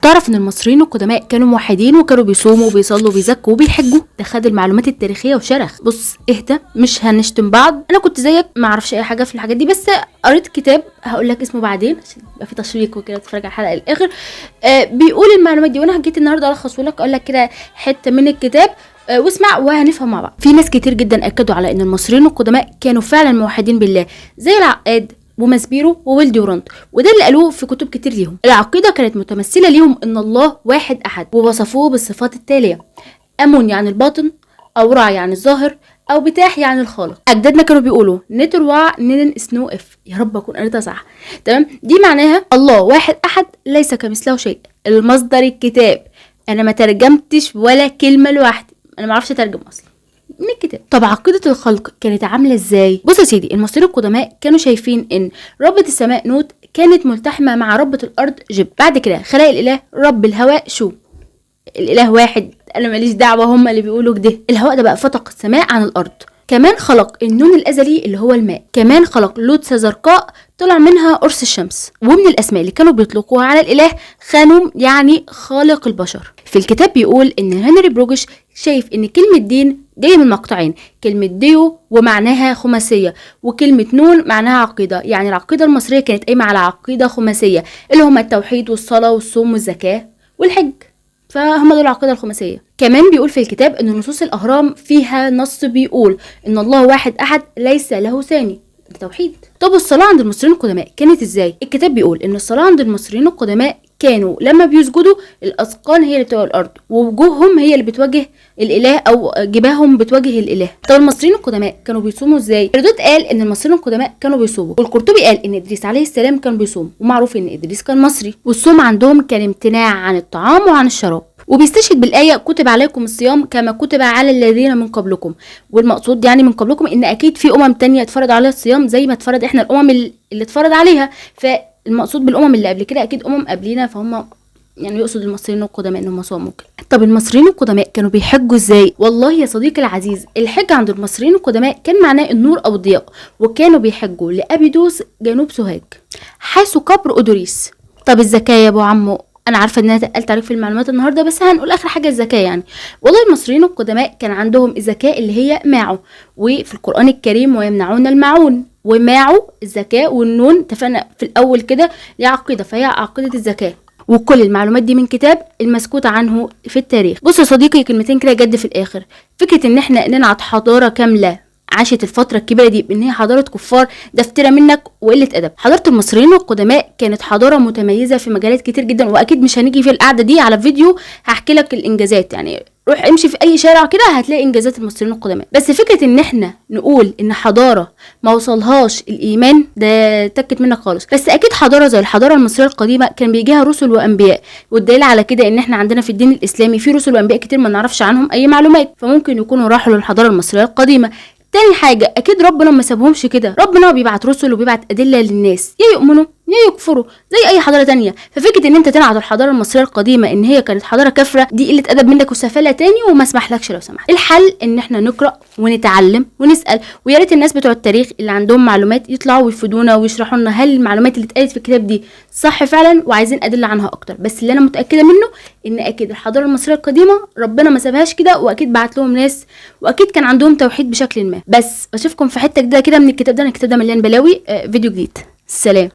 تعرف ان المصريين القدماء كانوا موحدين وكانوا بيصوموا وبيصلوا وبيزكوا وبيحجوا؟ ده خد المعلومات التاريخيه وشرخ. بص اهدى، مش هنشتم بعض، انا كنت زيك ما اعرفش اي حاجه في الحاجات دي، بس قريت كتاب هقول لك اسمه بعدين عشان يبقى في تشويق وكده تتفرج على الحلقه للاخر. بيقول المعلومات دي، وانا جيت النهارده الخصه لك اقول لك كده حته من الكتاب واسمع وهنفهم مع بعض. في ناس كتير جدا اكدوا على ان المصريين القدماء كانوا فعلا موحدين بالله، زي العقاد ومسبيرو وولديورانت، وده اللي قالوه في كتب كتير ليهم. العقيده كانت متمثله ليهم ان الله واحد احد، ووصفوه بالصفات التاليه: امون يعني الباطن، او رع يعني الظاهر، او بتاح يعني الخالق. اجدادنا كانوا بيقولوا نتر وع ننن سنو اف، يا رب اكون قريتها صح. تمام، دي معناها الله واحد احد ليس كمثله شيء. المصدر الكتاب، انا ما ترجمتش ولا كلمه لوحدي، انا ما اعرفش اترجم اصلا من الكتاب. طب عقيدة الخلق كانت عاملة ازاي؟ بص يا سيدي، المصريين القدماء كانوا شايفين ان ربة السماء نوت كانت ملتحمة مع ربة الارض جب. بعد كده خلق الاله رب الهواء شو. الاله واحد، انا ماليش دعوة، هم اللي بيقولوا كده. الهواء ده بقى فتق السماء عن الارض. كمان خلق النون الازلي اللي هو الماء. كمان خلق لوتسة زرقاء طلع منها قرص الشمس. ومن الاسماء اللي كانوا بيطلقوها على الاله خانوم، يعني خالق البشر. في الكتاب بيقول ان هنري بروجش شايف ان كلمة دين جاية من مقطعين: كلمة ديو ومعناها خماسية، وكلمة نون معناها عقيدة. يعني العقيدة المصرية كانت قايمة على عقيدة خماسية اللي هما التوحيد والصلاة والصوم والزكاة والحج، فهم دول العقيدة الخماسية. كمان بيقول في الكتاب ان نصوص الاهرام فيها نص بيقول ان الله واحد احد ليس له ثاني، التوحيد. طب الصلاة عند المصريين القدماء كانت ازاي؟ الكتاب بيقول ان الصلاة عند المصريين القدماء كانوا لما بيسجدوا الاذقان هي اللي بتوجه الارض، ووجوههم هي اللي بتواجه الاله، او جباههم بتواجه الاله. طب المصريين القدماء كانوا بيصوموا ازاي؟ هيرودوت قال ان المصريين القدماء كانوا بيصوموا، والقرطبي قال ان ادريس عليه السلام كان بيصوم، ومعروف ان ادريس كان مصري، والصوم عندهم كان امتناع عن الطعام وعن الشراب. وبيستشهد بالآية كتب عليكم الصيام كما كتب على الذين من قبلكم. والمقصود يعني من قبلكم ان اكيد في تانية اتفرض عليها الصيام زي ما اتفرض احنا الامم اللي اتفرض عليها، فالمقصود بالامم اللي قبل كده اكيد قبلينا، فهم يعني يقصد المصريين القدماء انهم صاموا كده. طب المصريين القدماء كانوا بيحجوا ازاي؟ والله يا صديقي العزيز، الحج عند المصريين القدماء كان معناه النور او الضياء، وكانوا بيحجوا لابيدوس جنوب سوهاج حيث قبر اودوريس. طب الزكاة يا ابو عمو، انا عارفه ان انا تقلت عليك في المعلومات النهارده، بس هنقول اخر حاجه الزكاه. يعني والله المصريين القدماء كان عندهم الزكاه اللي هي ماعو، وفي القران الكريم ويمنعون الماعون، وماعو الزكاه، والنون اتفقنا في الاول كده دي عقيده، فهي عقيده الزكاه. وكل المعلومات دي من كتاب المسكوت عنه في التاريخ. بص يا صديقي، كلمتين كده جد في الاخر. فكره ان احنا ننعت حضاره كامله عاشت الفترة الكبيرة دي بان هي حضارة كفار، ده افتراء منك وقلة ادب. حضارة المصريين القدماء كانت حضارة متميزة في مجالات كتير جدا، واكيد مش هنيجي في القعدة دي على فيديو هحكي لك الانجازات، يعني روح امشي في اي شارع كده هتلاقي انجازات المصريين القدماء. بس فكرة ان احنا نقول ان حضارة ما وصلهاش الايمان ده تكت منك خالص. بس اكيد حضارة زي الحضارة المصرية القديمة كان بيجيها رسل وانبياء، والدليل على كده ان احنا عندنا في الدين الاسلامي في رسل وانبياء كتير ما نعرفش عنهم اي معلومات، فممكن يكونوا راحوا للحضارة المصرية القديمة. تاني حاجة، اكيد ربنا ما سابهمش كده، ربنا بيبعت رسل وبيبعت ادلة للناس يا يؤمنوا يا يكفروا زي اي حضارة تانية. ففكرة ان انت تنعت الحضارة المصرية القديمة ان هي كانت حضارة كافرة دي قلة ادب منك وسفالة تاني، وما اسمحلكش لو سمحت. الحل ان احنا نقرأ ونتعلم ونسأل، ويا ريت الناس بتوع التاريخ اللي عندهم معلومات يطلعوا ويفيدونا ويشرحوا لنا هل المعلومات اللي اتقالت في الكتاب دي صح فعلا، وعايزين ادلة عنها اكتر. بس اللي انا متأكدة منه ان اكيد الحضارة المصرية القديمة ربنا ما سابهاش كده، واكيد بعت لهم ناس، واكيد كان عندهم توحيد بشكل ما. بس اشوفكم في حتة جديدة كده من الكتاب ده. الكتاب ده مليان بلاوي. فيديو جديد، سلام.